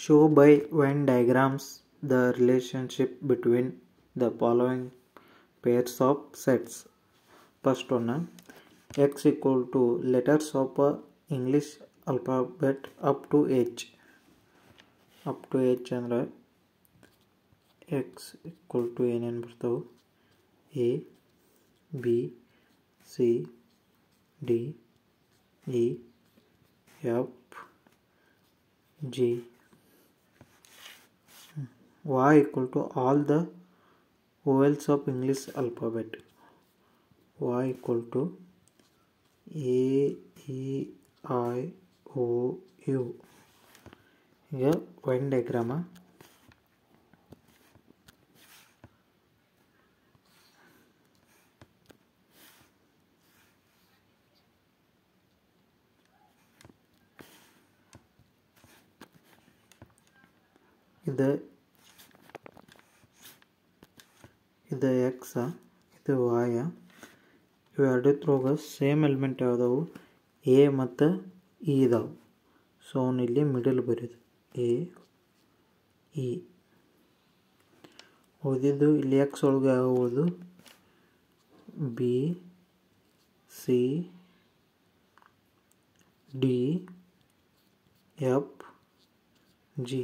Show by Venn diagrams the relationship between the following pairs of sets. First one, x equal to letters of English alphabet up to H. Up to H ಅಂದ್ರೆ x equal to ಏನೇನು ಬರ್ತಾವೆ? A, B, C, D, E, F, G. Y equal to all the vowels of English alphabet. Y equal to A, E, I, O, U. ಈಗ Venn diagram. ಇದು X, ಇದು ವಾಯ. ಇವೆರಡತ್ರೊಳಗೆ same element ಯಾವುದವು? A ಮತ್ತು E ಇದಾವೆ. So ಅವನು ಇಲ್ಲಿ middle ಬರೀದು A E. ಉಳಿದಿದ್ದು ಇಲ್ಲಿ ಎಕ್ಸ್ ಒಳಗೆ ಯಾವ ಉಳಿದು? B, C, D, F, G.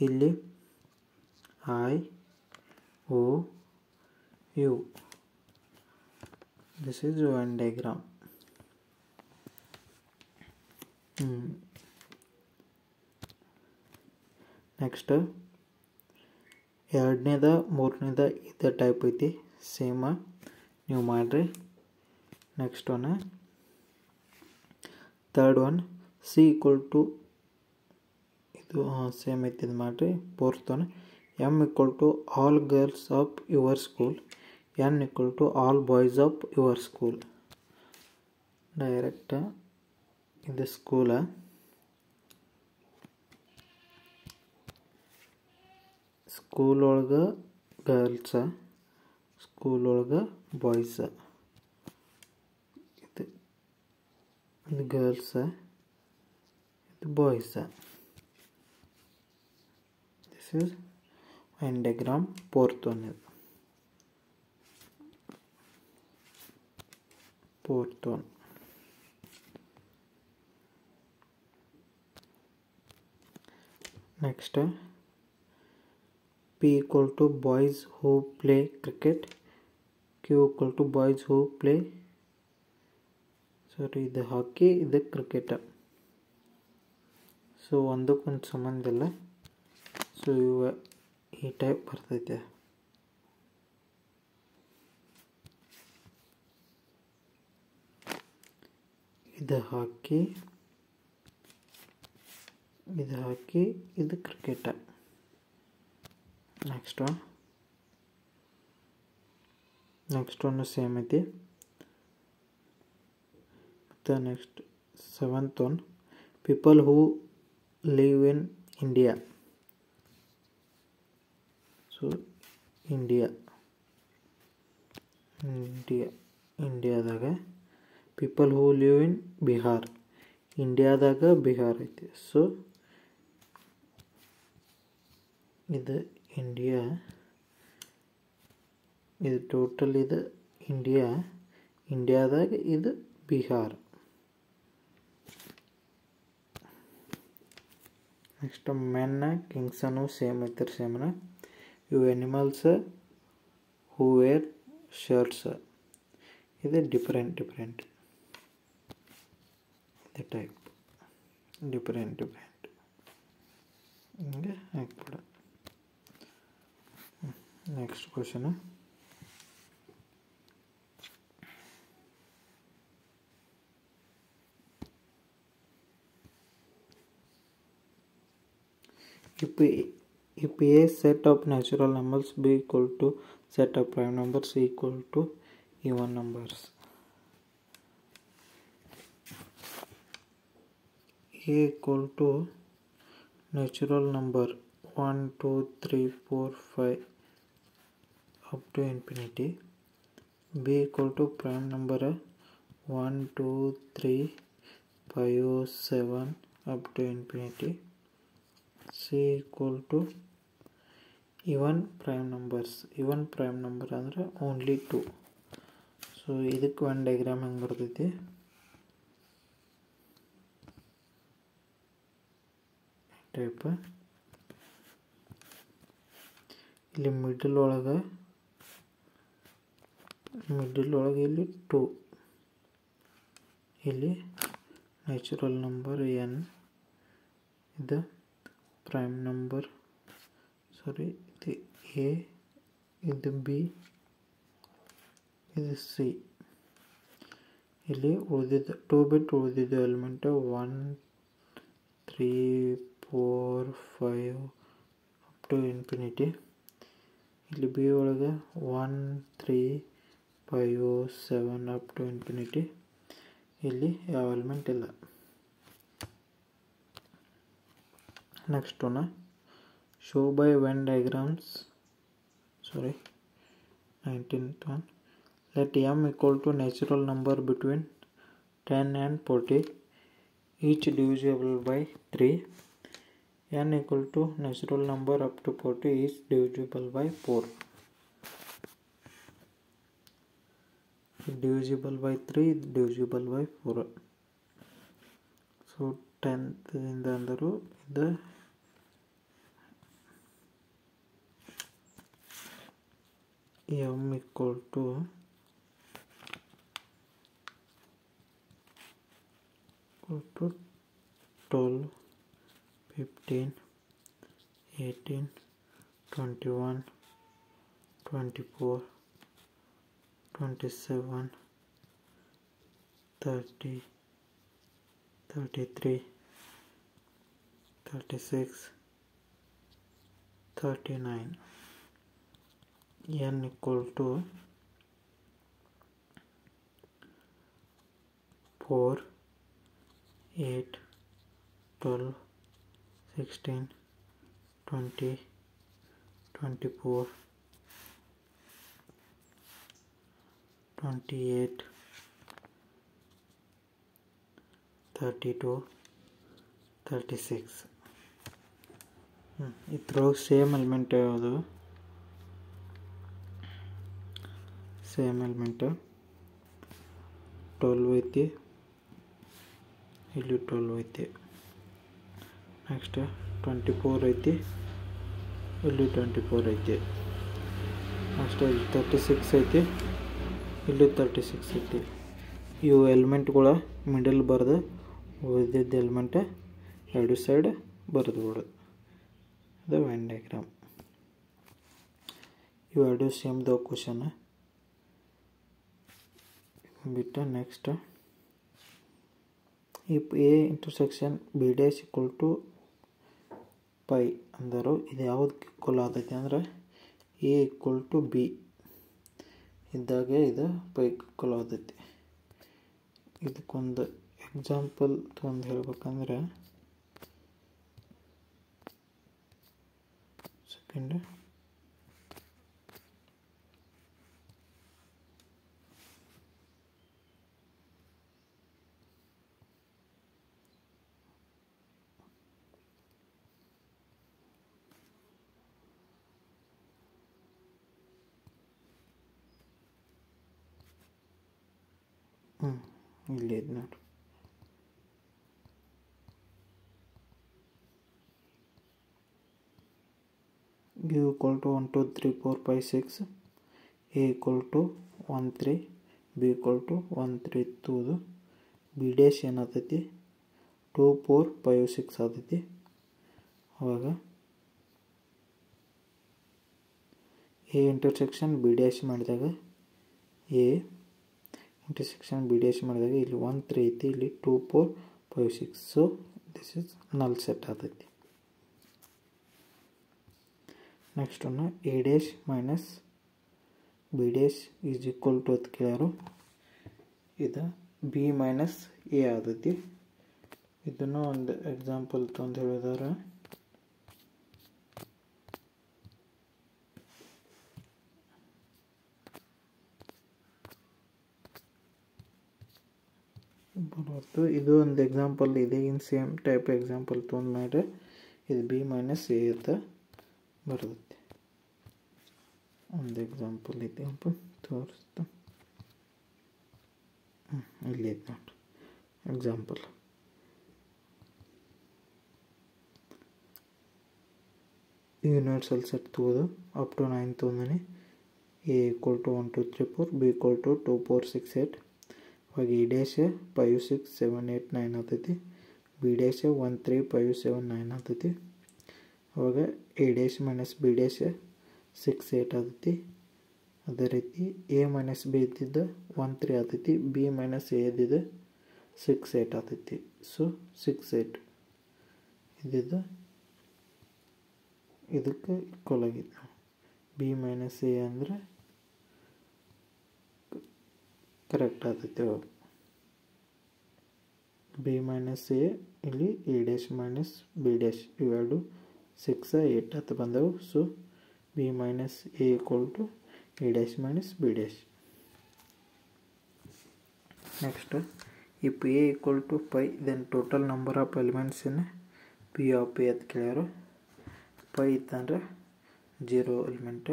ಇಲ್ಲಿ I, O, U. This is Venn diagram. Next ಎರಡನೇದ ಮೂರನೇದ ಇದೇ ಟೈಪ್ ಐತಿ, ಸೇಮ ನೀವು ಮಾಡಿರಿ. Next one, third one, C equal to ಇದು ಸೇಮ್ ಐತಿ, ಇದು ಮಾಡಿರಿ. Fourth one, M equal to all girls of your school, N equal to all boys of your school. Direct in the school, school ಒಳಗೆ girls, school ಒಳಗೆ boys. ಇದು girls, ಇದು boys. This is Venn diagram. Fourth one. Next, P equal to boys who play cricket, Q equal to boys who play ಇದು ಹಾಕಿ, ಇದು cricket. So ಒಂದಕ್ಕೊಂದು ಸಂಬಂಧ ಇಲ್ಲ. So ಇವ ಈ ಟೈಪ್ ಬರ್ತೈತೆ. ಇದು ಹಾಕಿ ಇದು ಕ್ರಿಕೆಟ್. ನೆಕ್ಸ್ಟ್ ಒನ್ ಸೇಮ್ ಐತಿ. ಮತ್ತು next seventh one, people who live in India. So ಇಂಡಿಯಾದಾಗ people who live in Bihar. ಇಂಡಿಯಾದಾಗ ಬಿಹಾರ್ ಐತಿ. ಸೊ ಇದು ಇಂಡಿಯಾ, ಇದು ಟೋಟಲ್ ಇದು ಇಂಡಿಯಾದಾಗ ಇದು ಬಿಹಾರ್. ನೆಕ್ಸ್ಟ್ ಮೆನ್ನ ಕಿಂಗ್ಸನು ಸೇಮ್ ಐತಾರೆ. ಸೇಮ್ನ ಇವು ಎನಿಮಲ್ಸ್ ಹೂ ವೇರ್ ಶರ್ಟ್ಸ್. ಇದು ಡಿಫ್ರೆಂಟ್ ಇದು ಟೈಪ್ ಡಿಫ್ರೆಂಟ್ ಹಿಂಗೆ ಹಾಕ್ಬಿಡ. Next question, if A set of natural numbers B equal to set of prime numbers C equal to even numbers. A equal to natural number 1, 2, 3, 4, 5 up to infinity. B equal to prime number 1, 2, 3, 5, 7 up to infinity. C equal to even prime number ಅಂದರೆ only 2. So ಇದಕ್ಕೆ ಒಂದು diagram ಹೆಂಗೆ ಬರ್ತೈತಿ, type ಇಲ್ಲಿ middle ಒಳಗೆ ಇಲ್ಲಿ 2, ಇಲ್ಲಿ natural number n, ಇದು ಪ್ರೈಮ್ ನಂಬರ್, ಸಾರಿ ಇದು a, ಇದು b, ಇದು c. ಇಲ್ಲಿ ಉಳಿದಿದ್ದು 2 ಬಿಟ್ ಉಳಿದಿದ್ದು ಎಲಿಮೆಂಟ್ 1 3 4 5 ಅಪ್ ಟು ಇನ್ಫಿನಿಟಿ. ಇಲ್ಲಿ ಬಿ ಒಳಗೆ 1 3 5 7 ಅಪ್ ಟು ಇನ್ಫಿನಿಟಿ. ಇಲ್ಲಿ ಯಾವ ಎಲಿಮೆಂಟ್ ಇಲ್ಲ. Next one, show by when diagrams, sorry 19th one. Let m equal to natural number between 10 and 40, each divisible by 3. n equal to natural number up to 40, each divisible by 4. Divisible by 3, divisible by 4. So 10th ಇಂದ ಅಂದರು ಇದು m equal to 12, 15, 18, 21, 24, 27, 30, 33, 36, 39. n equal to 4, 8, 12, 16, 20, 24, 28, 32, 36. ಇದ್ರೊಳಗೆ same element ಯಾವುದು? Same element 12 ಐತಿ, ಇಲ್ಲಿ 12 ಐತಿ. Next 24 ಐತಿ, ಇಲ್ಲಿ 24 ಐತಿ. ನೆಕ್ಸ್ಟ್ 36 ಐತಿ, ಇಲ್ಲಿ 36 ಐತಿ. ಇವು ಎಲಿಮೆಂಟ್ಗಳ ಮಿಡಲ್ ಬರೆದು ಉಳಿದಿದ್ದ ಎಲಿಮೆಂಟ್ ಎರಡು ಸೈಡ್ ಬರೆದು ಬಿಡೋದು. ಅದು ವೆನ್ ಡಯಾಗ್ರಾಮ್. ಇವು ಎರಡು ಸೇಮ್ದು ಕ್ವಶನ್ ಬಿಟ್ಟು next, if a intersection b dash equal to pi ಅಂದರು ಇದು ಯಾವುದಕ್ಕೆ ಈಕ್ವಲ್ ಆಗ್ತೈತಿ ಅಂದ್ರೆ a equal to b ಇದ್ದಾಗ ಇದು ಪೈ ಈಕ್ವಲ್ ಆಗ್ತೈತಿ. ಇದಕ್ಕೊಂದು ಎಕ್ಸಾಂಪಲ್ ತೊಗೊಂಡು ಹೇಳ್ಬೇಕಂದ್ರೆ ಸೆಕೆಂಡ್ ಇಲ್ಲಿ ಇದು ನೋಡಿ, b equal to 1 2 3 4 5 6, a equal to 1 3, b equal to 1 3 2, b dash ಏನಾಗ್ತೈತಿ 2 4 5 6 ಆಗ್ತೈತಿ. ಅವಾಗ a ಇಂಟರ್ಸೆಕ್ಷನ್ b dash ಮಾಡಿದಾಗ a ಇಂಟರ್ಸೆಕ್ಷನ್ b dash ಮಾಡಿದಾಗ ಇಲ್ಲಿ 1 3 ಐತಿ, ಇಲ್ಲಿ 2 4 5 6. So this is null set ಆಗ್ತೈತಿ. Next one, a dash minus b dash is equal to ಅಂತ ಕೇಳ್ಯಾರು. ಇದು b ಮೈನಸ್ a ಆಗ್ತೈತಿ. ಇದನ್ನು ಒಂದು ಎಕ್ಸಾಂಪಲ್ ತೊಂದು ಹೇಳಿದಾರೆ. ಇದು ಒಂದು ಎಕ್ಸಾಂಪಲ್ ಇದೆ. ಇನ್ ಸೇಮ್ ಟೈಪ್ ಎಕ್ಸಾಂಪಲ್ ತೊಗೊಂಡು ಮಾಡ್ರೆ ಇದು ಬಿ ಮೈನಸ್ ಎ ಅಂತ ಬರ್ತೈತಿ. ಒಂದು ಎಕ್ಸಾಂಪಲ್ ತೋರಿಸ್ತಾ ಇಲ್ಲಿ ಐತೆ ನೋಡ್ರಿ ಎಕ್ಸಾಂಪಲ್. ಯೂನಿವರ್ಸಲ್ ಸೆಟ್ ತಗೋದು ಅಪ್ ಟು 9 ತೊಗೊಂಡಿನಿ. A equal to 1 2 3 4, B equal to 2 4 6 8. ಅವಾಗ ಎ ಡ್ಯಾಶ್ 5 6 7 8 9 ಆಗ್ತೈತಿ. ಬಿ ಡ್ಯಾಶ್ 1 3 5 7 9 ಆಗ್ತೈತಿ. ಅವಾಗ A dash minus B dash 6 8 ಆಗ್ತೈತಿ. ಅದೇ ರೀತಿ ಎ ಮೈನಸ್ ಬಿ ಇದ್ದಿದ್ದು 1 3 ಆಗ್ತೈತಿ. ಬಿ ಮೈನಸ್ ಎ ಇದ್ದಿದ್ದು 6 8 ಆಗ್ತೈತಿ. ಸೊ 6 8 ಇದ್ದಿದ್ದು ಇದಕ್ಕೆ ಈಕ್ವಲ್ ಆಗಿತ್ತು. ಬಿ ಮೈನಸ್ ಎ ಅಂದರೆ ಕರೆಕ್ಟ್ ಆಗ್ತೈತಿ. ಬಿ ಮೈನಸ್ ಎ ಇಲ್ಲಿ A dash minus B dash ಇವೆರಡು 6 8 ಅಂತ ಬಂದವು. So B minus A equal to A dash minus B dash. Next if a equal to pi then total number of elements in p of a ಅಂತ ಕೇಳ್ಯಾರು. pi ಇತ್ತಂದ್ರೆ 0 element,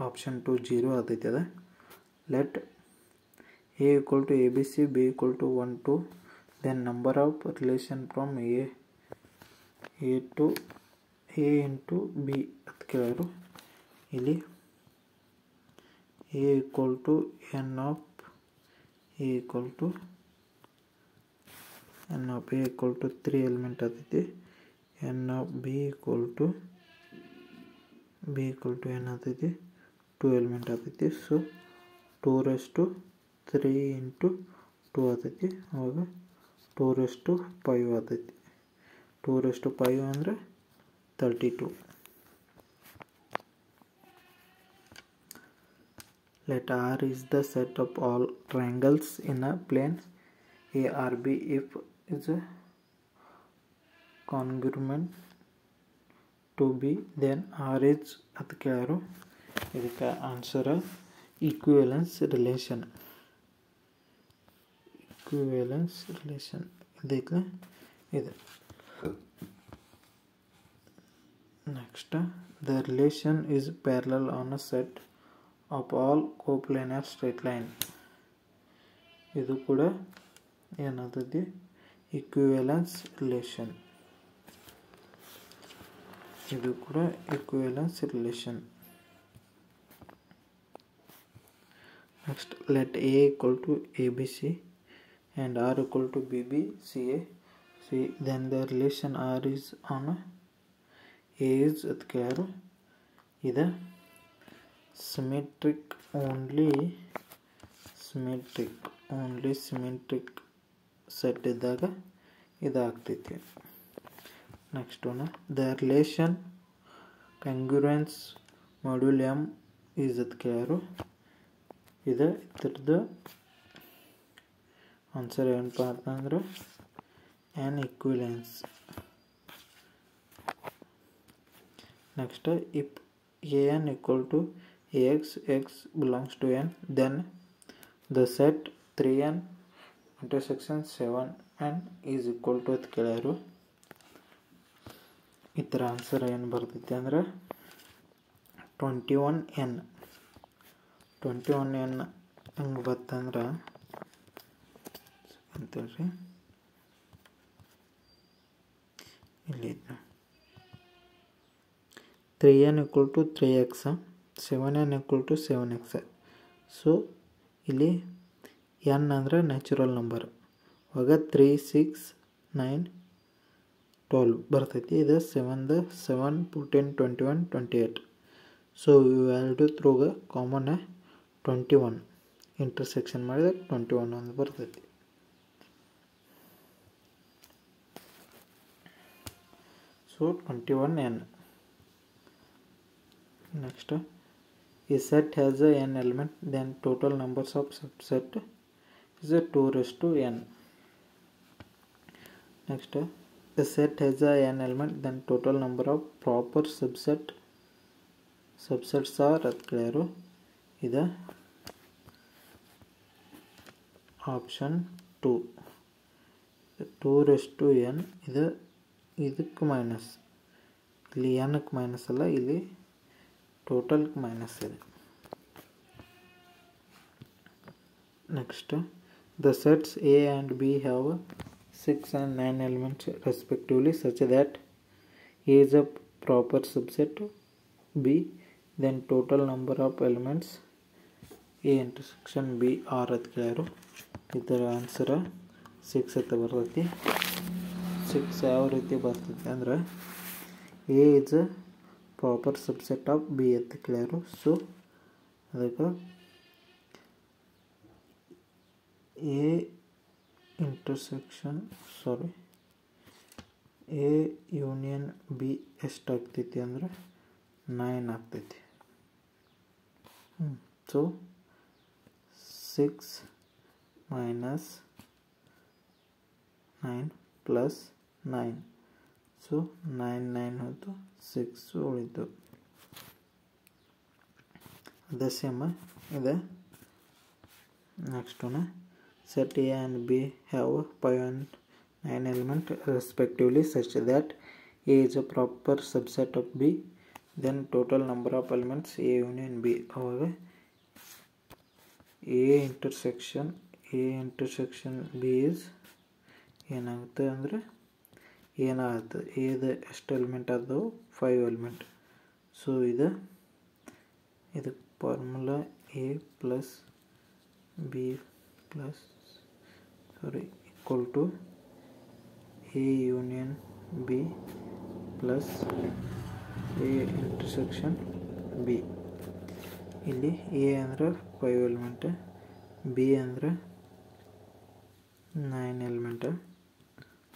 option 2 0 ಆಗ್ತೈತಿ. ಅದ let a equal to abc, b equal to 1 2, then number of relation from a to a into b ಅಂತ ಕೇಳ್ಯಾರು. ಇಲ್ಲಿ a equal to n of a equal to equal to 3 element ಆಗ್ತೈತಿ. n of b equal to n ಆಗ್ತೈತಿ 2 element ಆಗ್ತೈತಿ. So 2 raised to 3 into 2 ಆಗ್ತೈತಿ. ಅವಾಗ 2 raised to 5 ಆಗ್ತೈತಿ. 2 raised to 5 ಅಂದರೆ 32. Let R is the set of all triangles in a plane ARB if is a congruent to B, then R is at ಕೇಳರು. ಇದಕ್ಕೆ answer ಈಕ್ವಿವೆಲೆನ್ಸ್ relation. ಇದಕ್ಕೆ ಇದೆ. Next the relation is parallel on a set of all coplanar straight line. ಇದು ಕೂಡ ಏನಾಗ್ತೈತಿ ಈಕ್ವಿವೆಲೆನ್ಸ್ relation. ಇದು ಕೂಡ equivalence relation. Next let A equal to A B C and R equal to B B C A C, then the relation R is on A is ಅಂತ ಕೇಳ್ಯಾರು. ಇದು symmetric only symmetric set ಇದ್ದಾಗ ಇದಾಗ್ತೈತಿ. Next one the relation congruence modulo M is ಅಂತ ಕೇಳ್ಯಾರು. ಇದು ಇದ್ರದ್ದು answer ಏನಪ್ಪ ಅಂತಂದ್ರೆ an equivalence. Next if an equal to ax, x belongs to n, then the set 3n intersection 7n is equal to ಅಂತ ಕೇಳ್ಯಾರು. ಇದರ ಆನ್ಸರ್ ಏನು ಬರ್ತೈತಿ ಅಂದ್ರೆ 21n. 21n ಹೆಂಗೆ ಬರ್ತಂದ್ರೆ ಅಂತೇಳ್ರಿ ಇಲ್ಲಿ 3n equal to 3x, 7n equal to 7x. So ಇಲ್ಲಿ n ಅಂದರೆ natural number. ಆವಾಗ 3 6 9 12 ಬರ್ತೈತಿ. ಇದು 7 14 21 28. ಸೊ ಇವೆರಡು ಥ್ರೂಗ ಕಾಮನ್ 21 ಇಂಟರ್ಸೆಕ್ಷನ್ ಮಾಡಿದಾಗ 21 ಅಂತ ಬರ್ತೈತಿ. So 21n. Next, a set has a n element, then total numbers of subset is a 2 raised to n. Next, a set has a n element, then total number of proper subsets are at clear. Ida option 2. 2 raised to n. Ida ಇದಕ್ಕೆ minus, ಇಲ್ಲಿ ಎನ್ಕ್ಕೆ minus ಅಲ್ಲ, ಇಲ್ಲಿ ಟೋಟಲ್ಗೆ minus ಇದೆ. Next, the sets A and B have 6 and 9 elements respectively such that A is a proper subset of B, then total number of elements A intersection B are ಅಂತ ಕೇಳ್ಯಾರು. ಇದರ answer 6 ಅಂತ ಬರ್ತೈತಿ. 6 ಯಾವ ರೀತಿ ಬರ್ತೈತಿ ಅಂದ್ರೆ A is a proper subset of B ಅಂತ ಕೇಳ್ಯಾರು. So ಅದಕ್ಕೆ A ಯೂನಿಯನ್ B ಎಷ್ಟಾಗ್ತೈತಿ ಅಂದ್ರೆ 9 ಆಗ್ತೈತಿ. ಸೊ 6 ಮೈನಸ್ 9 ಪ್ಲಸ್ 9, ಸೊ 9 ಹೊತ್ತು 6 ಉಳಿತು. ಅದೇ ಸೇಮ್ ಇದೆ. Next one, set A and B have 5 and 9 elements respectively such that A is a proper subset of B, then total number of elements A union B. ಅವಾಗ A intersection B is ಏನಾಗುತ್ತೆ ಅಂದರೆ ಏನಾಗುತ್ತೆ, ಎದು ಎಷ್ಟು element ಆದವು 5 element. So ಇದಕ್ಕೆ formula A plus B plus equal to A union B plus A intersection B. ಇಲ್ಲಿ A ಅಂದ್ರೆ 5 ಎಲಿಮೆಂಟ್, B ಅಂದ್ರೆ 9 element.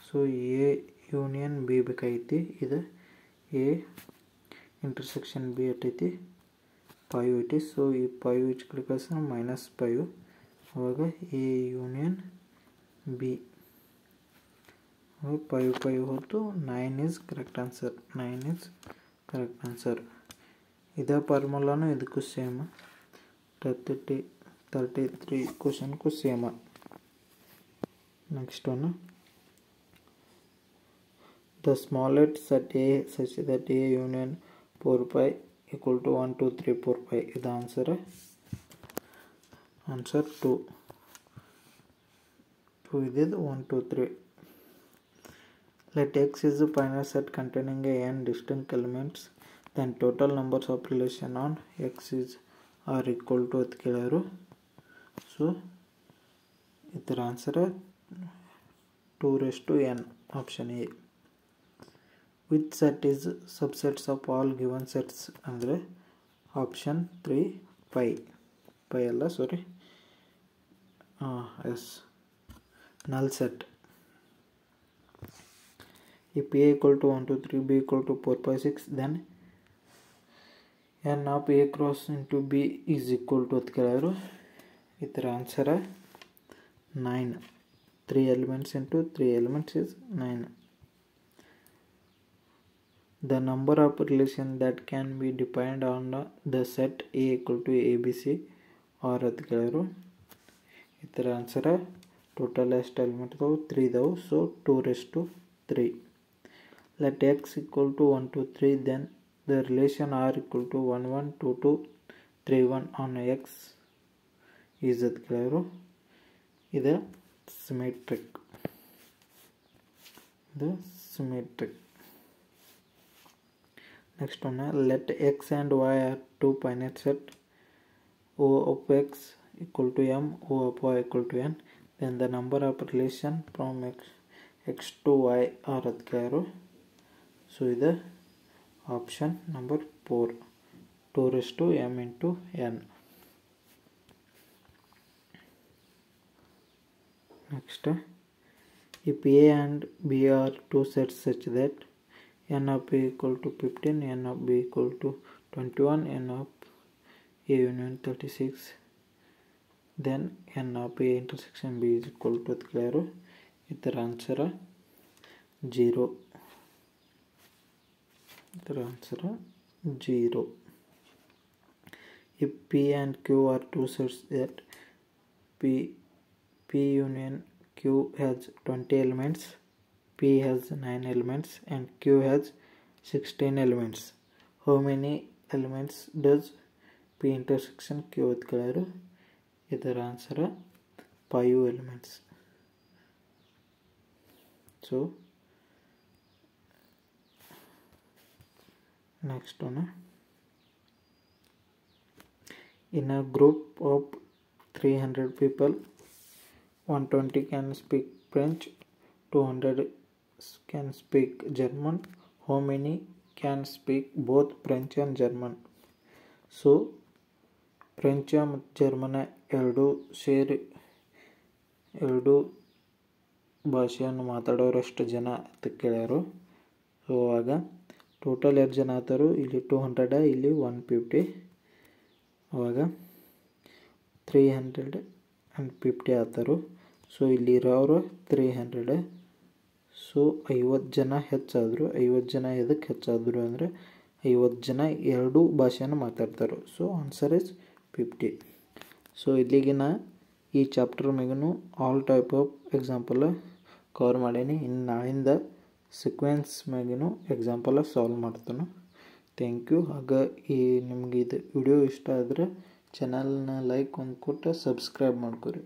So A union B ಬೇಕಾಗೈತಿ. ಇದು A ಇಂಟರ್ಸೆಕ್ಷನ್ B ಎಟ್ಟೈತಿ 5 ಐತಿ. ಸೊ ಈ 5 ಈಚ್ ಕಡೆ ಕಳ್ಸ -5. ಅವಾಗ A ಯೂನಿಯನ್ B 5 ಹೊತ್ತು 9 is correct answer. ಇದೇ ಫಾರ್ಮುಲಾನು ಇದಕ್ಕೂ ಸೇಮ್, 33 ಕ್ವಶನ್ಗೂ same. Next one, the smallest set A such that A union 4 equal to 1 2 3 4 5. ಇದು ಆನ್ಸರ್ 2 ಇದಿದ್ದು 1 2 3. Let X is a finite set containing n distinct elements, then total numbers of relation on X are equal to ಅಂತ ಕೇಳ್ಯಾರು. So ಇದರ answer 2n, option A. Which set is subsets of all given sets ಅಂದರೆ option 3 pi ಅಲ್ಲ, ಸಾರಿ, S, null set. If A equal to 1 2 3, B equal to 4 5 6, then n of A cross into B is equal to ಅಂತ ಕೇಳಿದ್ರು. ಇದರ answer 9. 3 elements into 3 elements is 9. The number of relation that can be defined on the set A equal to ABC are ಅಂತ ಕೇಳಿದ್ರು. ಇದರ answer total ಎಷ್ಟು element ಇದಾವೆ 3 ಇದಾವೆ. So 2/3. Let X equal to 1 2 3, then the relation R equal to 1 1 2 2 3 1 on X is ಅಂತ ಕೇಳಿದ್ರು. ಇದು symmetric. Next one, let X and Y are two finite set O of X equal to M, O of Y equal to N, then the number of relation from X to Y are ಅಂತ ಕೇಳ್ಯಾರು. So ಇದು option number 4, 2m into n. Next, if A and B are two sets such that n of A equal to 15, n of B equal to 21, n of A union 36, then n of A intersection B is equal to ಅಂತ ಕೇಳ್ಯಾರು. ಇದರ answer 0. If P and Q are two sets that P union Q has 20 elements, P P has 9 elements and Q has 16 elements. How many elements does P intersection Q ಅಂತ ಕೇಳಿದ್ರು. ಇದರ answer 5 elements. So next one, in a group of 300 people, 120 can speak French, 200 can speak German. How many can speak both French and German? So French ಮತ್ತು German ಎರಡು ಭಾಷೆಯನ್ನು ಮಾತಾಡೋರಷ್ಟು ಜನ ಅಂತ ಕೇಳ್ಯಾರು. So ಆಗ total ಎಷ್ಟು ಜನ ಆಗ್ತಾರೋ, ಇಲ್ಲಿ 200, ಇಲ್ಲಿ 150, ಅವಾಗ 350 ಆಗ್ತಾರೋ. ಸೊ ಇಲ್ಲಿ ಇರೋರು 300. ಸೊ 50 ಜನ ಹೆಚ್ಚಾದರು. 50 ಜನ ಎದಕ್ಕೆ ಹೆಚ್ಚಾದರು ಅಂದರೆ 50 ಜನ ಎರಡೂ ಭಾಷೆಯನ್ನು ಮಾತಾಡ್ತಾರೆ. So answer is 50. ಸೊ ಇಲ್ಲಿಗಿನ ಈ ಚಾಪ್ಟರ್ ಮ್ಯಾಗೂ all type of example cover ಮಾಡೀನಿ. ಇನ್ನು ನಾಳಿಂದ ಸೀಕ್ವೆನ್ಸ್ ಮ್ಯಾಗೂ ಎಕ್ಸಾಂಪಲ್ ಸಾಲ್ವ್ ಮಾಡ್ತಾನೆ. Thank you. ಹಾಗೆ ನಿಮ್ಗೆ ಇದು ವಿಡಿಯೋ ಇಷ್ಟ ಆದರೆ ಚಾನಲ್ನ ಲೈಕ್ ಒಂದು ಕೊಟ್ಟು ಸಬ್ಸ್ಕ್ರೈಬ್ ಮಾಡ್ಕೊರಿ.